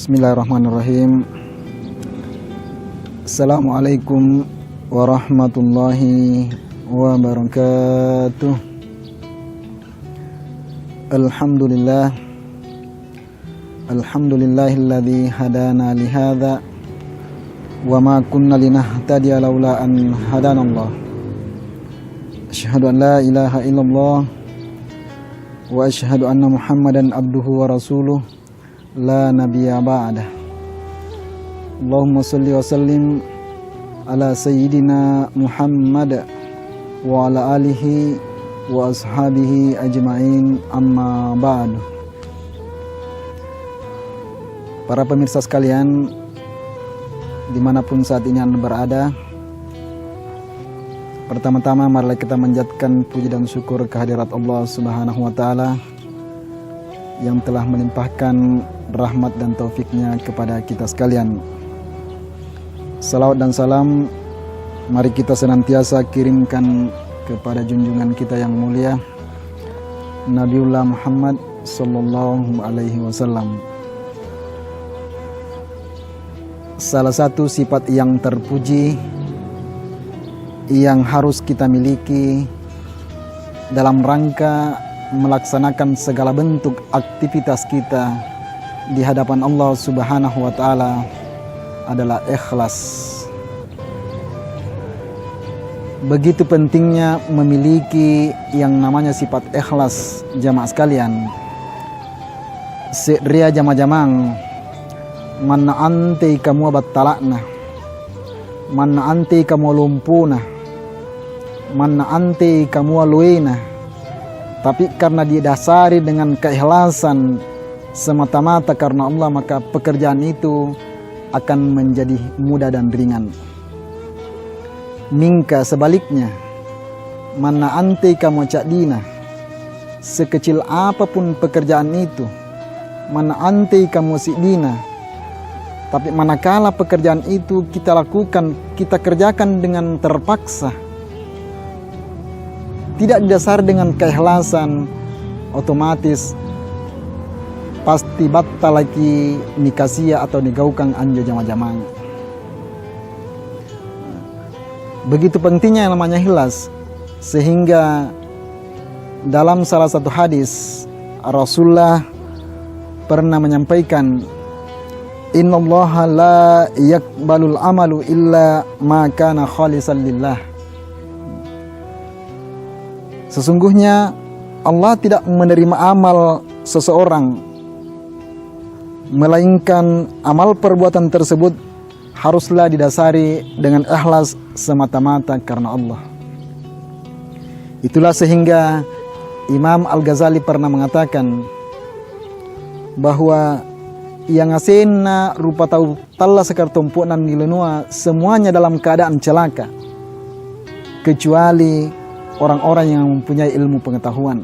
Bismillahirrahmanirrahim. Assalamualaikum warahmatullahi wabarakatuh. Alhamdulillah. Alhamdulillahilladzi hadana lihadza wa ma kunna linahtadiya laula an hadanallah. Asyhadu an la ilaha illallah wa asyhadu anna Muhammadan abduhu wa rasuluh la nabiyya ba'dah. Allahumma salli wa sallim ala sayyidina Muhammad wa ala alihi wa ashabihi ajma'in, amma ba'du. Para pemirsa sekalian, dimanapun saat ini Anda berada, pertama-tama marilah kita menjadikan puji dan syukur kehadirat Allah Subhanahu wa Ta'ala yang telah melimpahkan rahmat dan taufiknya kepada kita sekalian. Salawat dan salam mari kita senantiasa kirimkan kepada junjungan kita yang mulia Nabiullah Muhammad sallallahu alaihi wasallam. Salah satu sifat yang terpuji yang harus kita miliki dalam rangka melaksanakan segala bentuk aktivitas kita di hadapan Allah Subhanahu wa Ta'ala adalah ikhlas. Begitu pentingnya memiliki yang namanya sifat ikhlas, jamaah sekalian. Seria jamaah-jamaah, man anti kamu battalakna, man anti kamu lumpuna, man anti kamu luina. Tapi karena didasari dengan keikhlasan semata-mata karena Allah, maka pekerjaan itu akan menjadi mudah dan ringan. Mingka sebaliknya, mana anti kamu cak dina, sekecil apapun pekerjaan itu, mana anti kamu si dina, tapi manakala pekerjaan itu kita lakukan, kita kerjakan dengan terpaksa, tidak didasari dengan keikhlasan, otomatis pasti batal lagi nikasia atau nigaukang anjo jama-jama. Begitu pentingnya yang namanya ikhlas, sehingga dalam salah satu hadis Rasulullah pernah menyampaikan, innallaha la yaqbalul amalu illa ma kana khalisan lillah. Sesungguhnya Allah tidak menerima amal seseorang, melainkan amal perbuatan tersebut haruslah didasari dengan ikhlas semata-mata karena Allah. Itulah sehingga Imam Al-Ghazali pernah mengatakan bahwa yang asena rupa tahu talla sekar tumpunan nilenua semuanya dalam keadaan celaka kecuali orang-orang yang mempunyai ilmu pengetahuan.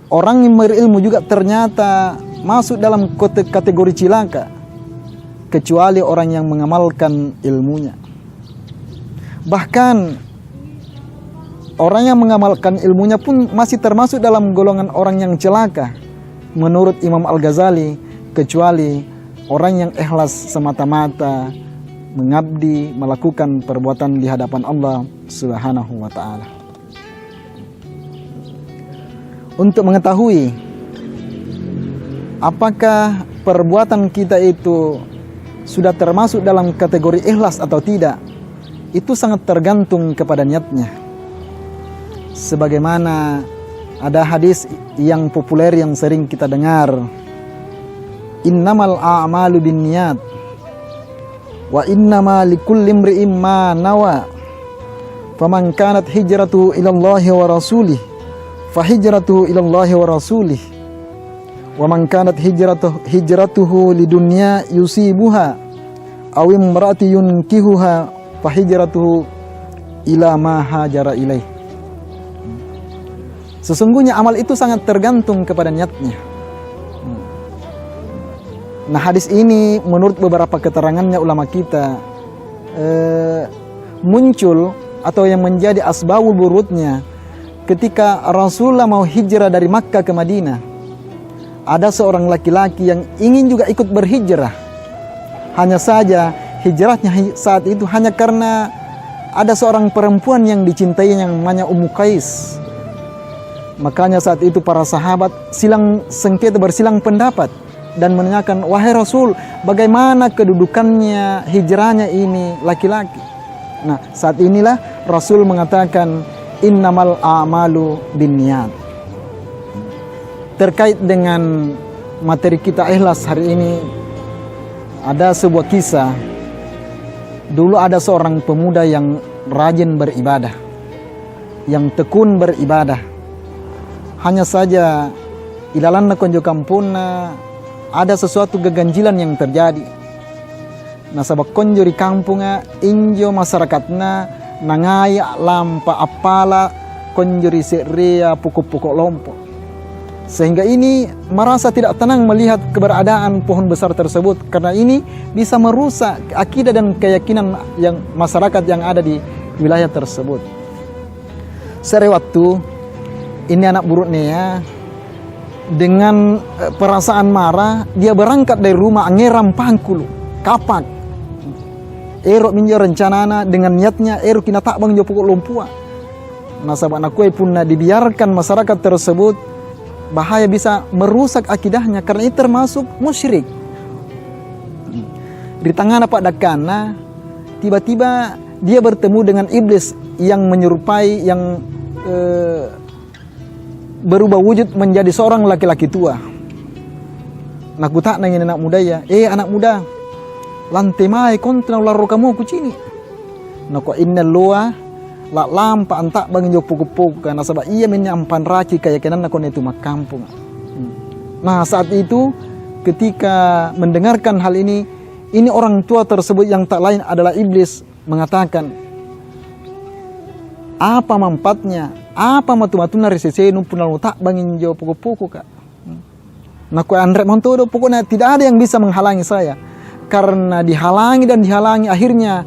Orang yang berilmu juga ternyata masuk dalam kategori cilaka kecuali orang yang mengamalkan ilmunya. Bahkan orang yang mengamalkan ilmunya pun masih termasuk dalam golongan orang yang celaka menurut Imam Al-Ghazali, kecuali orang yang ikhlas semata-mata mengabdi, melakukan perbuatan di hadapan Allah Subhanahu wa Ta'ala. Untuk mengetahui apakah perbuatan kita itu sudah termasuk dalam kategori ikhlas atau tidak, itu sangat tergantung kepada niatnya. Sebagaimana ada hadis yang populer yang sering kita dengar, innamal a'malu binniyat wa innama likulli imri'in ma nawa faman kanat hijratuhu ila Allahi wa rasulih fa hijratuhu ila Allahi wa rasulih wa man kanat hijratuhu lidunya yusibuha aw imra'ati yunkihuha fa hijratuhu ila ma hajara ilaih. Sesungguhnya amal itu sangat tergantung kepada niatnya. Nah, hadis ini menurut beberapa keterangannya ulama kita muncul atau yang menjadi asbabul wurudnya ketika Rasulullah mau hijrah dari Makkah ke Madinah. ada seorang laki-laki yang ingin juga ikut berhijrah. Hanya saja hijrahnya saat itu hanya karena ada seorang perempuan yang dicintainya yang namanya Ummu Qais. Makanya saat itu para sahabat silang sengketa, bersilang pendapat dan menanyakan, wahai Rasul, bagaimana kedudukannya hijrahnya ini laki-laki? Nah, saat inilah Rasul mengatakan, innamal a'malu binniyat. Terkait dengan materi kita ikhlas hari ini, ada sebuah kisah. Dulu ada seorang pemuda yang rajin beribadah, yang tekun beribadah. Hanya saja ilalanna konjo kampungna ada sesuatu keganjilan yang terjadi. Nah, sabab konjo di kampungnya injo masyarakatna nangaya lampa apala konjo di seria pokok-pokok lompo. Sehingga ini merasa tidak tenang melihat keberadaan pohon besar tersebut, karena ini bisa merusak akidah dan keyakinan yang masyarakat yang ada di wilayah tersebut. Sore waktu ini anak buruknya dengan perasaan marah dia berangkat dari rumah ngeram pangkulu kapak erok minjo rencanana dengan niatnya erok kina tak bang jo pokok lompua. Nah, sabab anak kue pun dibiarkan masyarakat tersebut, bahaya bisa merusak akidahnya karena itu termasuk musyrik. Di tangan Pak Dakana tiba-tiba dia bertemu dengan iblis yang menyerupai, yang berubah wujud menjadi seorang laki-laki tua. Nak kutak nangin anak muda ya, anak muda, lantai mai kontra ular kamu kucini. Nako inna loa la lampa antak bang jo pokok-pokok karena sebab ia menyampan raci keyakinan nakon itu mak kampung. Nah, saat itu ketika mendengarkan hal ini orang tua tersebut yang tak lain adalah iblis mengatakan, apa manfaatnya? Apa matu-matuna resesenu punal tak bangin jo pokok-pokok kak. Nah, kue Andre Montodo pokoknya tidak ada yang bisa menghalangi saya. Karena dihalangi dan dihalangi, akhirnya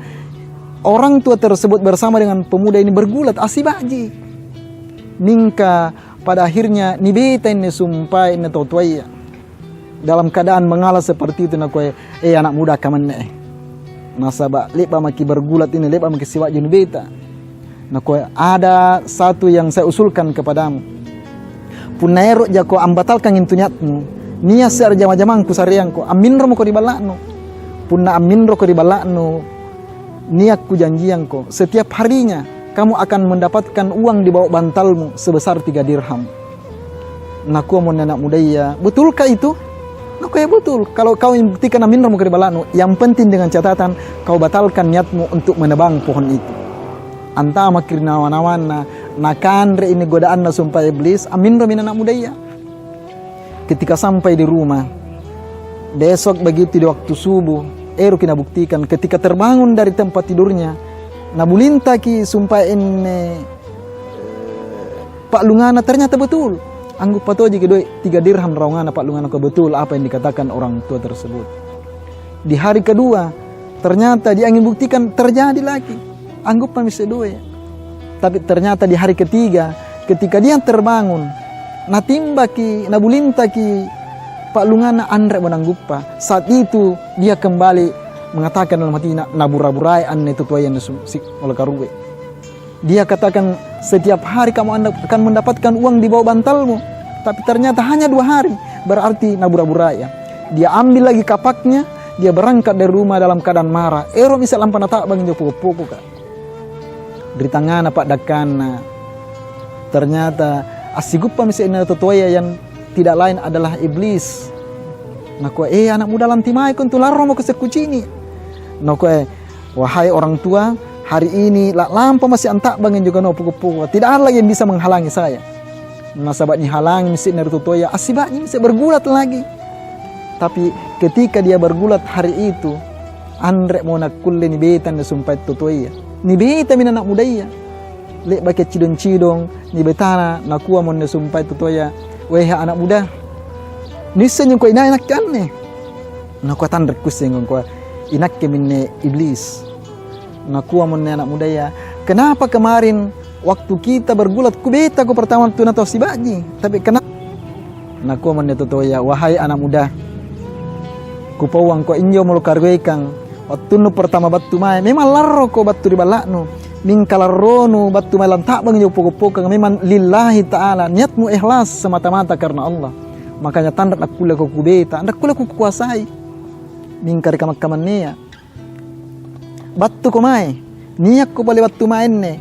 orang tua tersebut bersama dengan pemuda ini bergulat asibaji. Ningka pada akhirnya ni beta ini sumpah ini totuaya. Dalam keadaan mengalah seperti itu nak kue anak muda kaman ne. Nasaba lepa maki bergulat ini lepa maki siwak jun beta. Nah, ada satu yang saya usulkan kepadamu. Punaero jako ambatalkan intunyatmu. Nia ser jama-jamangku sariangku. Amin romo ko dibalakno. Punna amin ro ko dibalakno. Niatku janjianku. Setiap harinya kamu akan mendapatkan uang di bawah bantalmu sebesar 3 dirham. Nah, ku mau anak muda ya. Betulkah itu? Nah, ya betul. Kalau kau buktikan amin romo ko dibalakno, yang penting dengan catatan kau batalkan niatmu untuk menebang pohon itu. Anta makir nawan-nawan nakan re ini godaan na sumpah iblis amin romin anak muda ya. Ketika sampai di rumah besok begitu di waktu subuh kina buktikan ketika terbangun dari tempat tidurnya nabulinta ki sumpah ini Pak Lungana ternyata betul anggap patoji kedua 3 dirham raungana Pak Lungana ko betul apa yang dikatakan orang tua tersebut. Di hari kedua ternyata dia ingin buktikan terjadi lagi. Anggap kami sedoi. Tapi ternyata di hari ketiga ketika dia terbangun natimbaki nabulintaki Pak Lungana andre menangguppa. Saat itu dia kembali mengatakan dalam hati nabura-burai anne itu tuayan sik oleh karuwe. Dia katakan setiap hari kamu akan mendapatkan uang di bawah bantalmu. Tapi ternyata hanya 2 hari. Berarti nabura-burai ya. Dia ambil lagi kapaknya, dia berangkat dari rumah dalam keadaan marah. Ero bisa lampan tak bagi pokok-pokok kak. Di tangan Pak Dakana ternyata asigupa misalnya tetuaya yang tidak lain adalah iblis. Nako anak muda lantimai kon tular romo ke sekucini. Nako wahai orang tua, hari ini lampa masih antak bangin juga no pokok-pokok. Tidak ada lagi yang bisa menghalangi saya. Nasabatnya halangi misalnya tetuaya asibaknya bisa bergulat lagi. Tapi ketika dia bergulat hari itu, andre mau nakulle ni betan na sumpah tetuaya. Ni beta min anak muda ya. Lek baket cidong-cidong ni betana nakua mon sumpah itu ya. Weh anak muda. Nisa nyong ko inanak kan ne. Nakua tandret kusing ko inak ke minne iblis. Nakua mon anak muda ya. Kenapa kemarin waktu kita bergulat ku beta ko pertama tu nato si baji, tapi kenapa Naku menetotoya, wahai anak muda, kupawang ko injo mulu karwekang waktu nu pertama batu mai memang larro ko batu di balaknu min kalarronu batu mai lantak bang jo pokok-pokok memang lillahi ta'ala, niatmu ikhlas semata-mata karena Allah. Makanya tanda nak kula ko kubeta, ndak kula ko kuasai min kari kamak-kaman niya batu ko mai niat ko balik batu main ne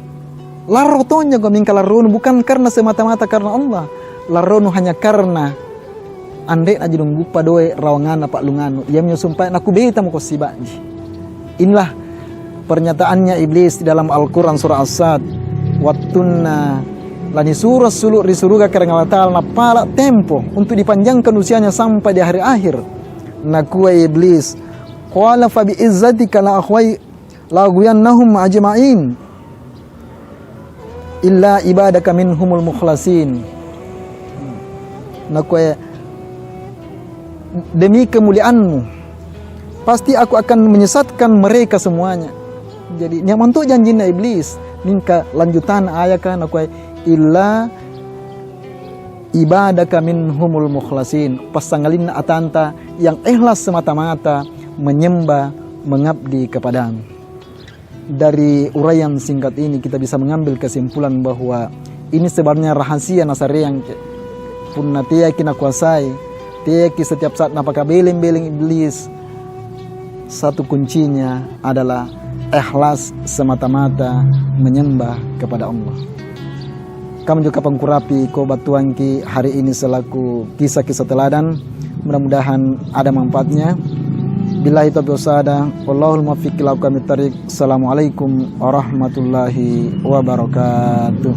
larro tonya ko min kalarronu bukan karena semata-mata karena Allah, larronu hanya karena andai aja dong gupa doe rawangan apa lunganu ia menyumpah aku beta mo ko sibaji. Inilah pernyataannya iblis di dalam Al-Quran surah As-Sad. Wattunna lani surah suluk di surga karena Allah Ta'ala pala tempo untuk dipanjangkan usianya sampai di hari akhir. Nakua iblis qala fa bi izzatika la akhwai la guyannahum ajma'in illa ibadaka minhumul mukhlasin. Nakua demi kemuliaanmu pasti aku akan menyesatkan mereka semuanya. Jadi nyaman tuh janjinya iblis minka lanjutan ayakan aku illa ibadaka minhumul mukhlasin, pasangalin atanta yang ikhlas semata-mata menyembah mengabdi kepadamu. Dari uraian singkat ini kita bisa mengambil kesimpulan bahwa ini sebenarnya rahasia nasari yang punna tia kina kuasai, tia ki setiap saat napaka beling-beling iblis. Satu kuncinya adalah ikhlas semata-mata menyembah kepada Allah. Kamu juga pengkurapi ko batuangki hari ini selaku kisah-kisah teladan. Mudah-mudahan ada manfaatnya. Billahi taufiq wasada. Wallahul muwaffiq ila aqwamit thariq. Assalamualaikum warahmatullahi wabarakatuh.